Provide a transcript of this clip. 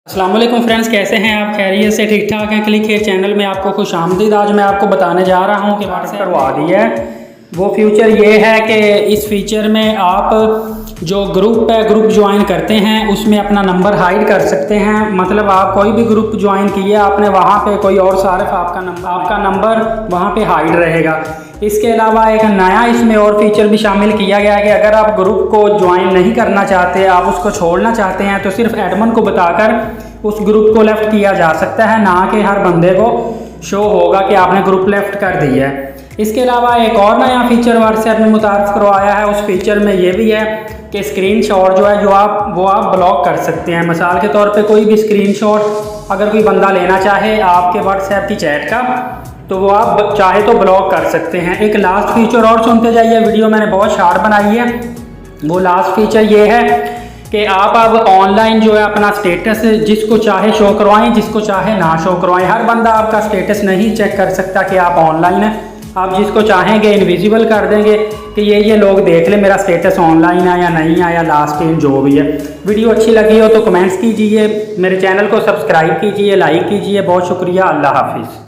अस्सलाम वालेकुम फ्रेंड्स, कैसे हैं आप? खैरियत से ठीक ठाक हैं? क्लिक हेयर चैनल में आपको खुश आमदीद। आज मैं आपको बताने जा रहा हूं कि व्हाट्सएप करवा दी है। वो फीचर ये है कि इस फीचर में आप जो ग्रुप है, ग्रुप ज्वाइन करते हैं, उसमें अपना नंबर हाइड कर सकते हैं। मतलब आप कोई भी ग्रुप ज्वाइन किया आपने, वहाँ पे कोई और सारिफ आपका नंबर वहाँ पे हाइड रहेगा। इसके अलावा एक नया इसमें और फीचर भी शामिल किया गया है कि अगर आप ग्रुप को ज्वाइन नहीं करना चाहते, आप उसको छोड़ना चाहते हैं, तो सिर्फ एडमिन को बताकर उस ग्रुप को लेफ़्ट किया जा सकता है, ना कि हर बंदे को शो होगा कि आपने ग्रुप लेफ़्ट कर दिया है। इसके अलावा एक और नया फीचर व्हाट्सएप ने मुतारफ़ करवाया है। उस फीचर में ये भी है कि स्क्रीनशॉट जो है जो आप ब्लॉक कर सकते हैं। मिसाल के तौर पे कोई भी स्क्रीनशॉट अगर कोई बंदा लेना चाहे आपके व्हाट्सएप की चैट का, तो वो आप चाहे तो ब्लॉक कर सकते हैं। एक लास्ट फीचर और सुनते जाइए, वीडियो मैंने बहुत शार्ट बनाई है। वो लास्ट फीचर ये है कि आप अब ऑनलाइन जो है अपना स्टेटस जिसको चाहे शो करवाएं, जिसको चाहे ना शो करवाएं। हर बंदा आपका स्टेटस नहीं चेक कर सकता कि आप ऑनलाइन हैं। आप जिसको चाहेंगे इनविजिबल कर देंगे कि ये लोग देख ले मेरा स्टेटस ऑनलाइन है या नहीं आया, लास्ट टाइम जो भी है। वीडियो अच्छी लगी हो तो कमेंट्स कीजिए, मेरे चैनल को सब्सक्राइब कीजिए, लाइक कीजिए। बहुत शुक्रिया, अल्लाह हाफिज़।